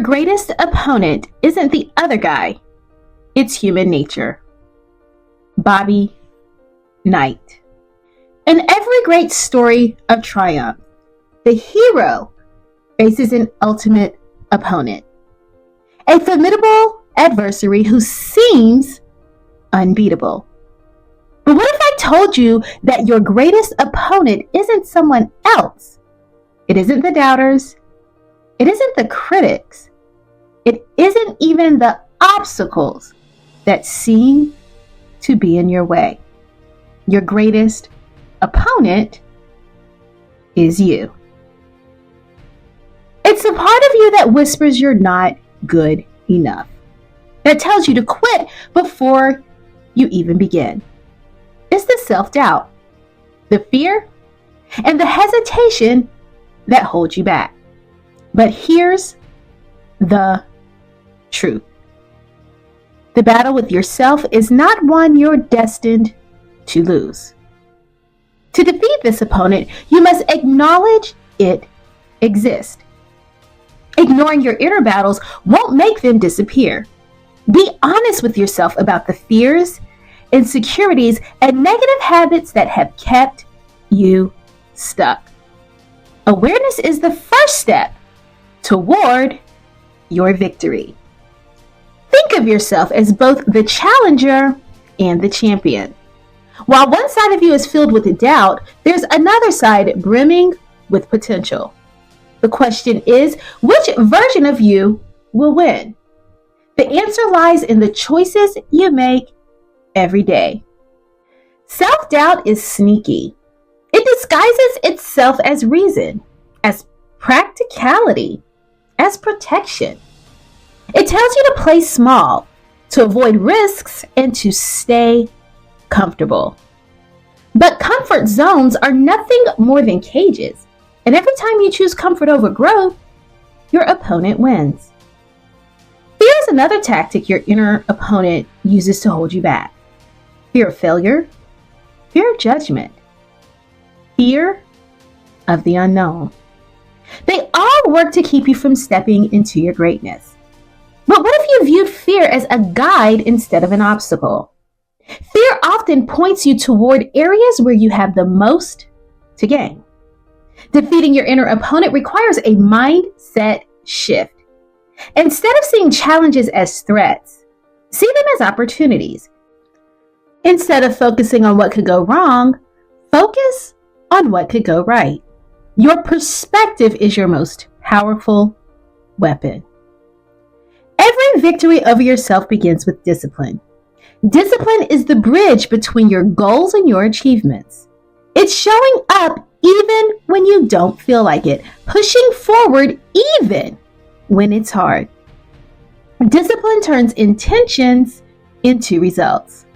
greatest opponent isn't the other guy, it's human nature. Bobby Knight. In every great story of triumph, the hero faces an ultimate opponent, a formidable adversary who seems unbeatable. But what if I told you that your greatest opponent isn't someone else? It isn't the doubters. It isn't the critics. It isn't even the obstacles that seem to be in your way. Your greatest opponent is you. It's a part of you that whispers you're not good enough, that tells you to quit before you even begin. It's the self-doubt, the fear, and the hesitation that hold you back. But here's the truth. The battle with yourself is not one you're destined to lose. To defeat this opponent, you must acknowledge it exists. Ignoring your inner battles won't make them disappear. Be honest with yourself about the fears, insecurities, and negative habits that have kept you stuck. Awareness is the first step toward your victory. Think of yourself as both the challenger and the champion. While one side of you is filled with doubt, there's another side brimming with potential. The question is, which version of you will win? The answer lies in the choices you make every day. Self-doubt is sneaky. It disguises itself as reason, as practicality, as protection. It tells you to play small, to avoid risks, and to stay comfortable. But comfort zones are nothing more than cages. And every time you choose comfort over growth, your opponent wins. Fear is another tactic your inner opponent uses to hold you back. Fear of failure, fear of judgment, fear of the unknown. They all work to keep you from stepping into your greatness. But what if you viewed fear as a guide instead of an obstacle? Fear often points you toward areas where you have the most to gain. Defeating your inner opponent requires a mindset shift. Instead of seeing challenges as threats, see them as opportunities. Instead of focusing on what could go wrong, focus on what could go right. Your perspective is your most powerful weapon. Every victory over yourself begins with discipline. Discipline is the bridge between your goals and your achievements. It's showing up even when you don't feel like it, pushing forward even when it's hard. Discipline turns intentions into results.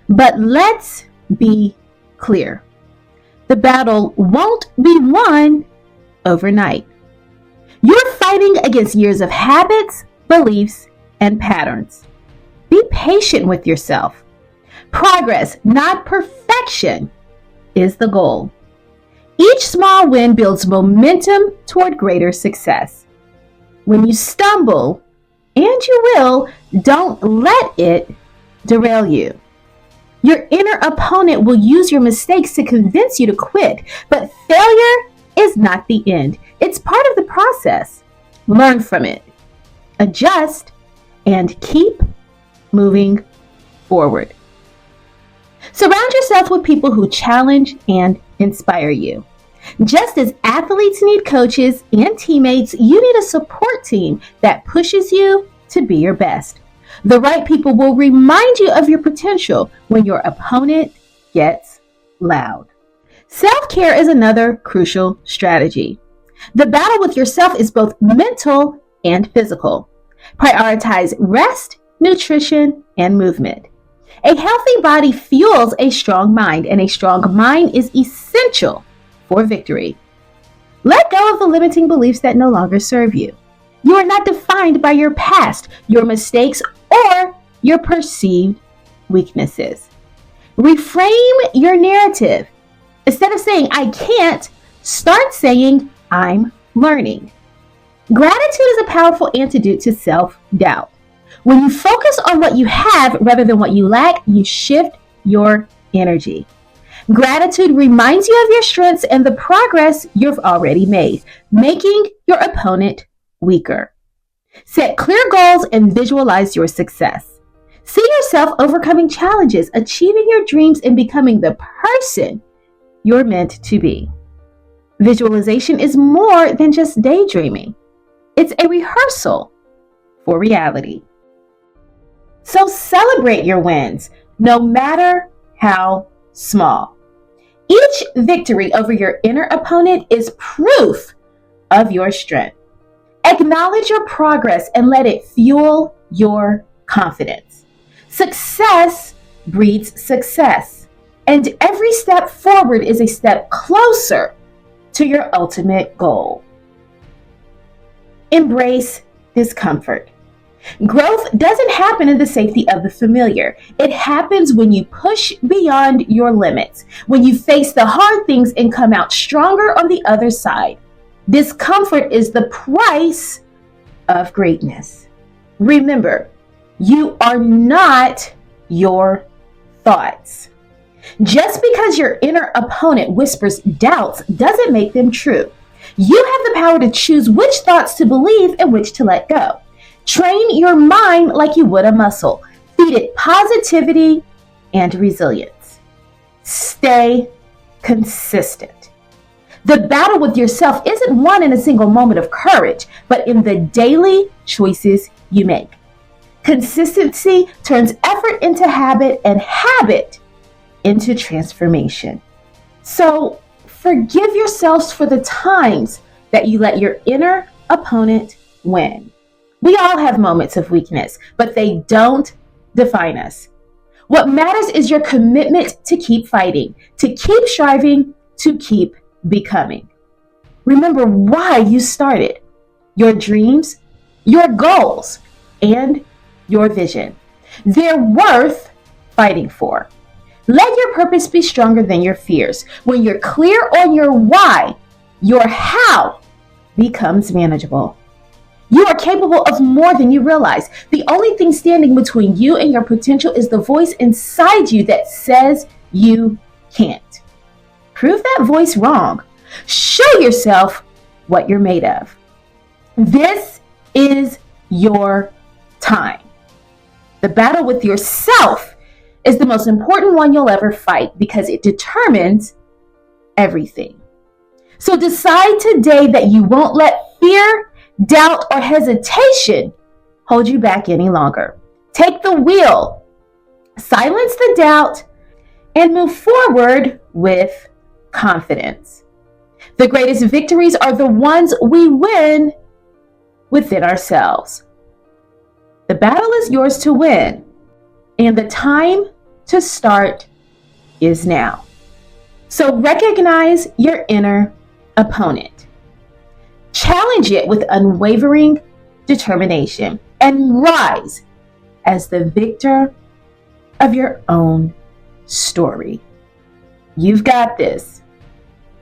But let's be clear. The battle won't be won overnight. You're fighting against years of habits, beliefs, and patterns. Be patient with yourself. Progress, not perfection, is the goal. Each small win builds momentum toward greater success. When you stumble, and you will, don't let it derail you. Your inner opponent will use your mistakes to convince you to quit, but failure is not the end. It's part of the process. Learn from it, adjust, and keep moving forward. Surround yourself with people who challenge and inspire you. Just as athletes need coaches and teammates, you need a support team that pushes you to be your best. The right people will remind you of your potential when your opponent gets loud. Self-care is another crucial strategy. The battle with yourself is both mental and physical. Prioritize rest, nutrition, and movement. A healthy body fuels a strong mind, and a strong mind is essential for victory. Let go of the limiting beliefs that no longer serve you. You are not defined by your past, your mistakes, or your perceived weaknesses. Reframe your narrative. Instead of saying, I can't, start saying, I'm learning. Gratitude is a powerful antidote to self-doubt. When you focus on what you have rather than what you lack, you shift your energy. Gratitude reminds you of your strengths and the progress you've already made, making your opponent weaker. Set clear goals and visualize your success. See yourself overcoming challenges, achieving your dreams, and becoming the person you're meant to be. Visualization is more than just daydreaming. It's a rehearsal for reality. So celebrate your wins, no matter how small. Each victory over your inner opponent is proof of your strength. Acknowledge your progress and let it fuel your confidence. Success breeds success, and every step forward is a step closer to your ultimate goal. Embrace discomfort. Growth doesn't happen in the safety of the familiar. It happens when you push beyond your limits, when you face the hard things and come out stronger on the other side. Discomfort is the price of greatness. Remember, you are not your thoughts. Just because your inner opponent whispers doubts doesn't make them true. You have the power to choose which thoughts to believe and which to let go. Train your mind like you would a muscle. Feed it positivity and resilience. Stay consistent. The battle with yourself isn't won in a single moment of courage, but in the daily choices you make. Consistency turns effort into habit and habit into transformation. So forgive yourselves for the times that you let your inner opponent win. We all have moments of weakness, but they don't define us. What matters is your commitment to keep fighting, to keep striving, to keep becoming. Remember why you started: your dreams, your goals, and your vision. They're worth fighting for. Let your purpose be stronger than your fears. When you're clear on your why, your how becomes manageable. You are capable of more than you realize. The only thing standing between you and your potential is the voice inside you that says you can't. Prove that voice wrong. Show yourself what you're made of. This is your time. The battle with yourself is the most important one you'll ever fight because it determines everything. So decide today that you won't let fear, doubt, or hesitation hold you back any longer. Take the wheel, silence the doubt, and move forward with confidence. The greatest victories are the ones we win within ourselves. The battle is yours to win, and the time to start is now. So recognize your inner opponent. Challenge it with unwavering determination and rise as the victor of your own story. You've got this.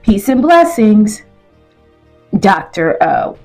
Peace and blessings, Dr. O.